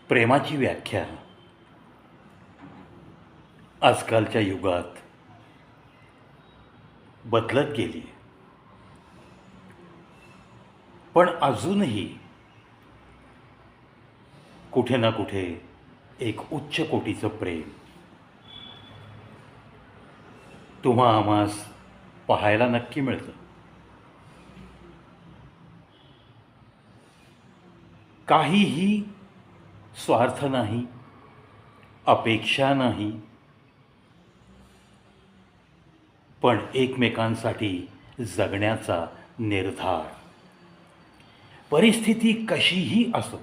प्रेमाची व्याख्या आजकालच्या युगात बदलत गेली, पण अजूनही कुठे ना कुठे एक उच्च कोटीचं प्रेम तुम्हा आम्हास पाहायला नक्की मिळतं. काहीही स्वार्थ नाही, अपेक्षा नाही, पण एकमेकांसाठी जगण्याचा निर्धार. परिस्थिती कशीही असो,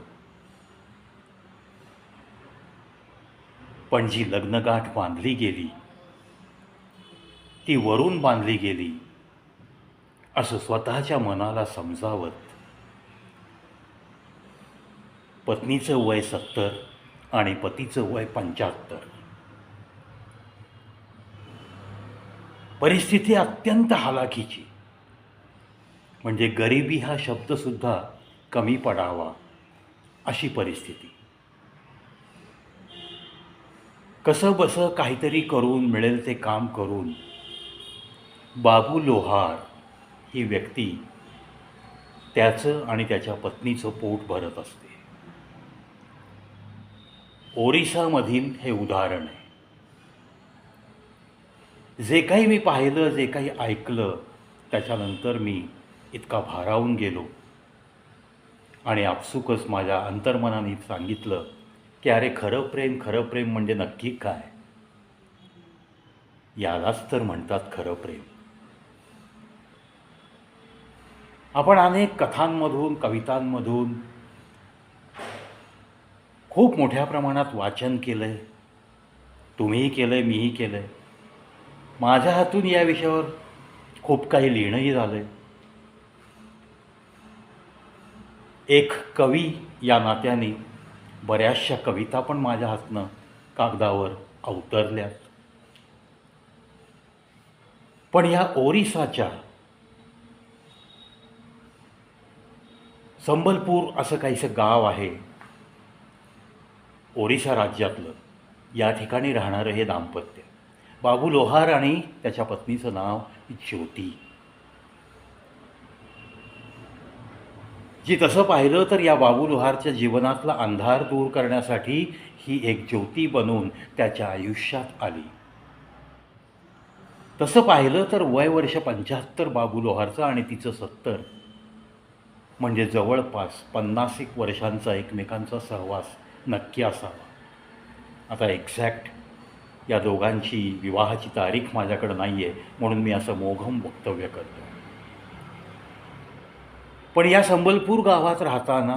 पण जी लग्नगाठ बांधली गेली ती वरून बांधली गेली असं स्वतःच्या मनाला समजावत पत्नीचं वय 70 आणि पतीचं वय 75. परिस्थिती अत्यंत हालाखीची, म्हणजे गरिबी हा शब्दसुद्धा कमी पडावा अशी परिस्थिती. कसं बसं काहीतरी करून मिळेल ते काम करून बाबू लोहार ही व्यक्ती त्याचं आणि त्याच्या पत्नीचं पोट भरत असते. ओरिसामधील हे उदाहरण आहे. जे काही मी पाहिलं, जे काही ऐकलं, त्याच्यानंतर मी इतका भारावून गेलो आणि आपसुकच माझ्या अंतर्मनाने सांगितलं की अरे खरं प्रेम म्हणजे नक्की काय? यालाच तर म्हणतात खरं प्रेम. आपण अनेक कथांमधून, कवितांमधून खूप मोठ्या प्रमाणात वाचन केलं आहे. तुम्हीही केलं आहे, मीही केलं आहे. माझ्या हातून या विषयावर खूप काही लिहिणंही झालं आहे. एक कवी या नात्याने बऱ्याचशा कविता पण माझ्या हातनं कागदावर अवतरल्यात. पण या ओरिसाच्या संबलपूर असं काहीसं गाव आहे ओरिसा राज्यातलं. या ठिकाणी राहणारं हे दाम्पत्य बाबू लोहार आणि त्याच्या पत्नीचं नाव ज्योती. जी तसं पाहिलं तर या बाबू लोहारच्या जीवनातला अंधार दूर करण्यासाठी ही एक ज्योती बनून त्याच्या आयुष्यात आली. तसं पाहिलं तर वय वर्ष 75 बाबू लोहारचं आणि तिचं 70, म्हणजे जवळपास 50 वर्षांचा एकमेकांचा सहवास नक्की असावा. आता एक्झॅक्ट या दोघांची विवाहाची तारीख माझ्याकडं नाही आहे, म्हणून मी असं मोघम वक्तव्य करतो. पण या संबलपूर गावात राहताना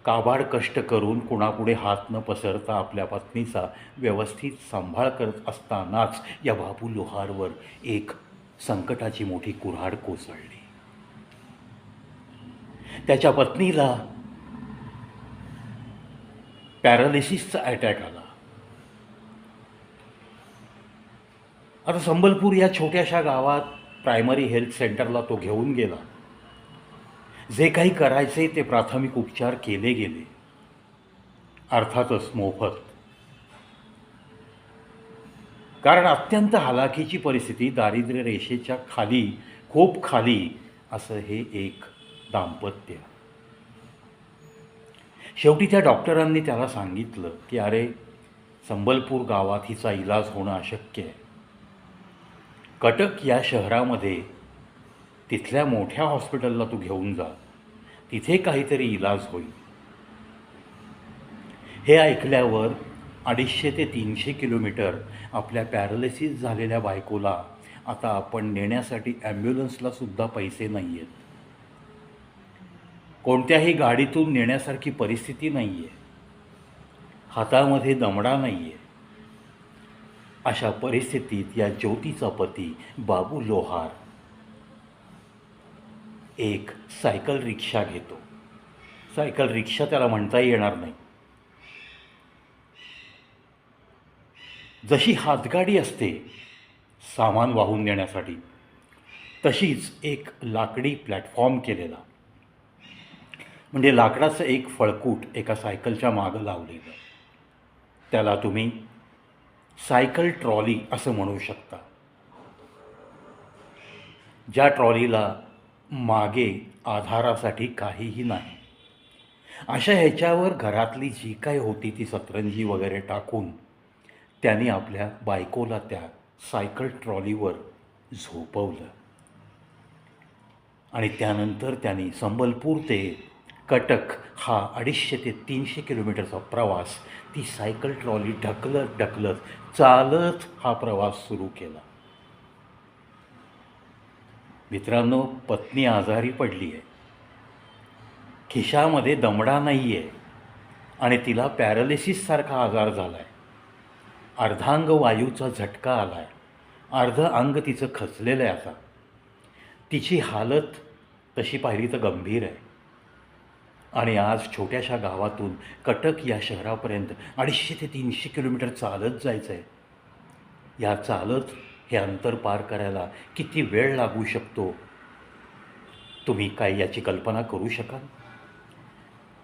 काबाड कष्ट करून कुणापुढे हात न पसरता आपल्या पत्नीचा व्यवस्थित सांभाळ करत असतानाच या बाबू लोहारवर एक संकटाची मोठी कुऱ्हाड कोसळली. त्याच्या पत्नीला पॅरालिसिसचा अटॅक आला. आता संबलपूर या छोट्याशा गावात प्रायमरी हेल्थ सेंटरला तो घेऊन गेला. जे काही करायचे ते प्राथमिक उपचार केले गेले, अर्थातच मोफत. कारण अत्यंत हालाखीची परिस्थिती, दारिद्र्य रेषेच्या खाली, खूप खाली असं हे एक दाम्पत्य. शेवटी त्या डॉक्टरांनी त्याला सांगितलं की अरे संबलपूर गावात हिचा इलाज होणं अशक्य आहे. कटक या शहरामध्ये तिथल्या मोठ्या हॉस्पिटलला तू घेऊन जा, तिथे काहीतरी इलाज होईल. हे ऐकल्यावर 250 ते 300 किलोमीटर आपल्या पॅरालिसिस झालेल्या बायकोला आता आपण नेण्यासाठी ॲम्ब्युलन्सलासुद्धा पैसे नाही आहेत, कोणत्याही गाडीतून नेण्यासारखी परिस्थिती नाही आहे, हातामध्ये दमडा नाही आहे. अशा परिस्थितीत या ज्योतीचा पती बाबू लोहार एक सायकल रिक्षा घेतो. सायकल रिक्षा त्याला म्हणता येणार नाही. जशी हातगाडी असते सामान वाहून नेण्यासाठी, तशीच एक लाकडी प्लॅटफॉर्म केलेला, म्हणजे लाकडाचं एक फळकूट एका सायकलच्या मागं लावलेलं. त्याला तुम्ही सायकल ट्रॉली असं म्हणू शकता. ज्या ट्रॉलीला मागे आधारासाठी काहीही नाही. अशा ह्याच्यावर घरातली जी काही होती ती सतरंजी वगैरे टाकून त्यांनी आपल्या बायकोला त्या सायकल ट्रॉलीवर झोपवलं आणि त्यानंतर त्यांनी संबलपूर ते कटक हा 250 ते 300 किलोमीटरचा प्रवास ती सायकल ट्रॉली ढकलत ढकलत चालत हा प्रवास सुरू केला. मित्रांनो, पत्नी आजारी पडली आहे, खिशामध्ये दमडा नाही आहे आणि तिला पॅरालिसिससारखा आजार झाला आहे. अर्धांग वायूचा झटका आला आहे, अर्ध अंग तिचं खचलेलं आहे. आता तिची हालत तशी पाहिली तर गंभीर आहे आणि आज छोट्याशा गावातून कटक या शहरापर्यंत 250 ते 300 किलोमीटर चालत जायचं आहे. या चालत हे अंतर पार करायला किती वेळ लागू शकतो, तुम्ही काय याची कल्पना करू शकाल?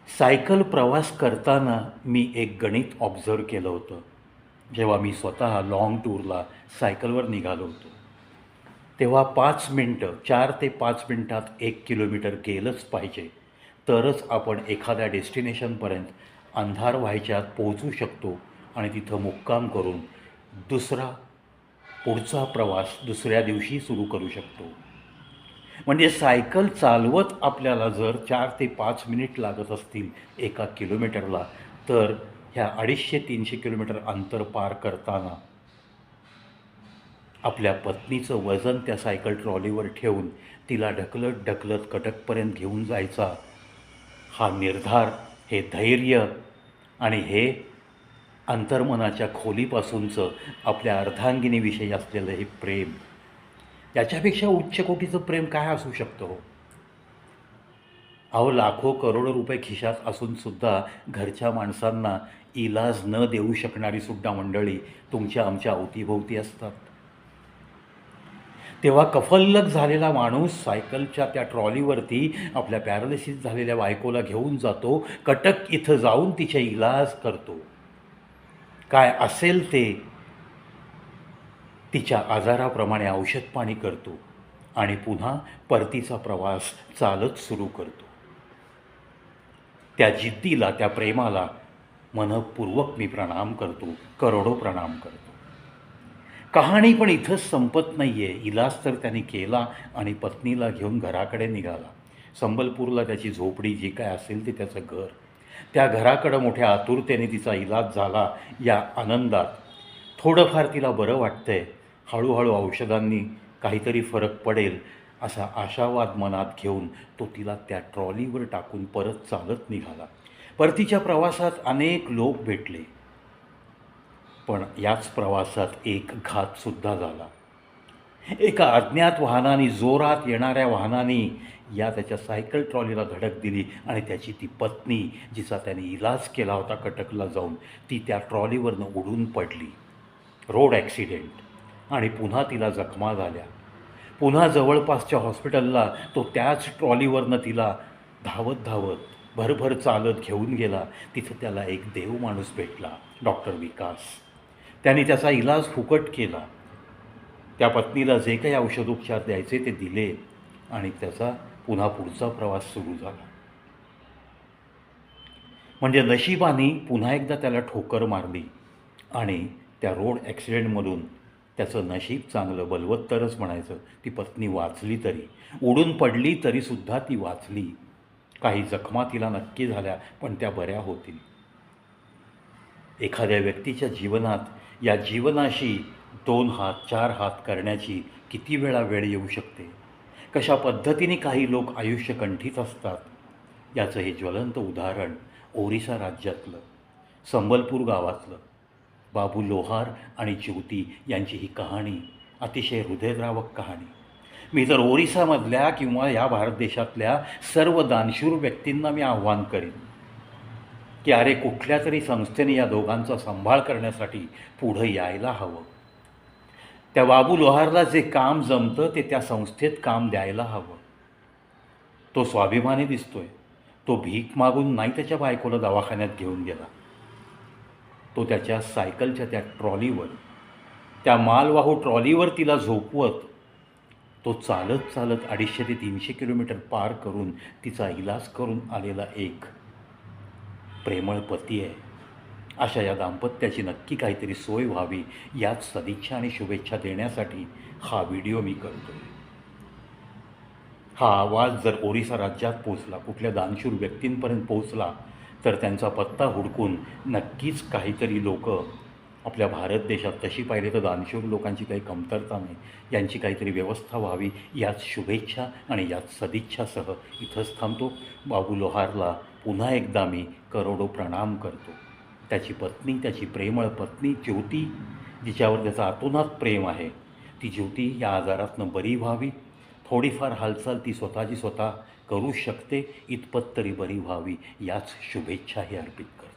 सायकल प्रवास करताना मी एक गणित ऑब्झर्व केलं होतं. जेव्हा मी स्वतः लाँग टूरला सायकलवर निघालो होतो तेव्हा 5 मिनटं 4 ते 5 मिनटात 1 किलोमीटर गेलंच पाहिजे, तरच आपण एखाद्या डेस्टिनेशनपर्यंत अंधार व्हायच्या आत पोहोचू शकतो आणि तिथं मुक्काम करून पुढचा प्रवास दुसऱ्या दिवशी सुरू करू शकतो. म्हणजे सायकल चालवत आपल्याला जर 4 ते 5 मिनिट लागत असतील एका किलोमीटरला, तर ह्या 250-300 किलोमीटर अंतर पार करताना आपल्या पत्नीचं वजन त्या सायकल ट्रॉलीवर ठेवून तिला ढकलत ढकलत कटकपर्यंत घेऊन जायचा हा निर्धार, हे धैर्य आणि हे अंतर्मनाच्या खोलीपासूनचं आपल्या अर्धांगिनीविषयी असलेलं हे प्रेम, याच्यापेक्षा उच्च कोटीचं प्रेम काय असू शकतं हो? अहो, लाखो करोडो रुपये खिशात असूनसुद्धा घरच्या माणसांना इलाज न देऊ शकणारी सुद्धा मंडळी तुमच्या आमच्या अवतीभोवती असतात. तेव्हा कफल्लक झालेला माणूस सायकलच्या त्या ट्रॉलीवरती आपल्या पॅरालिसिस झालेल्या बायकोला घेऊन जातो, कटक इथं जाऊन तिचे इलाज करतो, काय असेल ते तिच्या आजाराप्रमाणे औषधपाणी करतो आणि पुन्हा परतीचा प्रवास चालत सुरू करतो. त्या जिद्दीला, त्या प्रेमाला मनःपूर्वक मी प्रणाम करतो, करोडो प्रणाम करतो. कहाणी पण इथंच संपत नाही आहे. इलाज तर त्याने केला आणि पत्नीला घेऊन घराकडे निघाला. संबलपूरला त्याची झोपडी, जी काय असेल ते त्याचं घर, त्या घराकडं मोठ्या आतुरतेने तिचा इलाज झाला. या आनंदात थोडंफार तिला बरं वाटतं आहे, हळूहळू औषधांनी काहीतरी फरक पडेल असा आशावाद मनात घेऊन तो तिला त्या ट्रॉलीवर टाकून परत चालत निघाला. परतीच्या प्रवासात अनेक लोक भेटले, पण याच प्रवासात एक घातसुद्धा झाला. एका अज्ञात वाहनाने, जोरात येणाऱ्या वाहनाने या त्याच्या सायकल ट्रॉलीला धडक दिली आणि त्याची ती पत्नी, जिचा त्याने इलाज केला होता कटकला जाऊन, ती त्या ट्रॉलीवरनं उडून पडली. रोड ॲक्सिडेंट आणि पुन्हा तिला जखमा झाल्या. पुन्हा जवळपासच्या हॉस्पिटलला तो त्याच ट्रॉलीवरनं तिला धावत धावत भरभर चालत घेऊन गेला. तिथं त्याला एक देव माणूस भेटला, डॉक्टर विकास. त्यांनी त्याचा इलाज फुकट केला. त्या पत्नीला जे काही औषधोपचार द्यायचे ते दिले आणि त्याचा पुन्हा पुढचा प्रवास सुरू झाला. म्हणजे नशिबाने पुन्हा एकदा त्याला ठोकर मारली आणि त्या रोड ॲक्सिडेंटमधून त्याचं नशीब चांगलं, बलवत्तरच म्हणायचं. ती पत्नी वाचली, तरी उडून पडली तरीसुद्धा ती वाचली. काही जखमा तिला नक्की झाल्या, पण त्या बऱ्या होतील. एखाद्या व्यक्तीच्या जीवनात या जीवनाशी 2 हात 4 हात करण्याची किती वेळा वेळ येऊ शकते, कशा पद्धतीने काही लोक आयुष्य कंठीत असतात, याचं हे ज्वलंत उदाहरण ओरिसा राज्यातलं संबलपूर गावातलं बाबू लोहार आणि ज्योती यांची ही कहाणी, अतिशय हृदयद्रावक कहाणी. मी तर ओरिसामधल्या किंवा या भारत देशातल्या सर्व दानशूर व्यक्तींना मी आव्हान करीन की अरे, कुठल्या तरी संस्थेने या दोघांचा सांभाळ करण्यासाठी पुढं यायला हवं. त्या बाबू लोहारला जे काम जमतं ते त्या संस्थेत काम द्यायला हवं. तो स्वाभिमानी दिसतोय, तो भीक मागून नाही त्याच्या बायकोला दवाखान्यात घेऊन गेला. तो त्याच्या सायकलच्या त्या ट्रॉलीवर, त्या मालवाहू ट्रॉलीवर तिला झोपवत तो चालत चालत 250 ते 300 किलोमीटर पार करून तिचा इलाज करून आलेला एक प्रेमळ पती आहे. अशा या दाम्पत्याची नक्की काहीतरी सोय व्हावी याच सदिच्छा आणि शुभेच्छा देण्यासाठी हा व्हिडिओ मी करतो. हा आवाज जर ओरिसा राज्यात पोचला, कुठल्या दानशूर व्यक्तींपर्यंत पोचला, तर त्यांचा पत्ता हुडकून नक्कीच काहीतरी लोक आपल्या भारत देशात, तशी पाहिली तर दानशूर लोकांची काही कमतरता नाही, यांची काहीतरी व्यवस्था व्हावी याच शुभेच्छा आणि याच सदिच्छासह इथंच थांबतो. बाबू लोहारला पुन्हा एकदा मी करोडो प्रणाम करतो. त्याची पत्नी, त्याची प्रेमळ पत्नी ज्योती, जिच्यावर त्याचं आतोनात प्रेम आहे, ती ज्योती या आजारातनं बरी व्हावी. थोडीफार हालचाल ती स्वतःची स्वतः करू शकते, इतपत तरी बरी व्हावी याच शुभेच्छाही अर्पित करतो.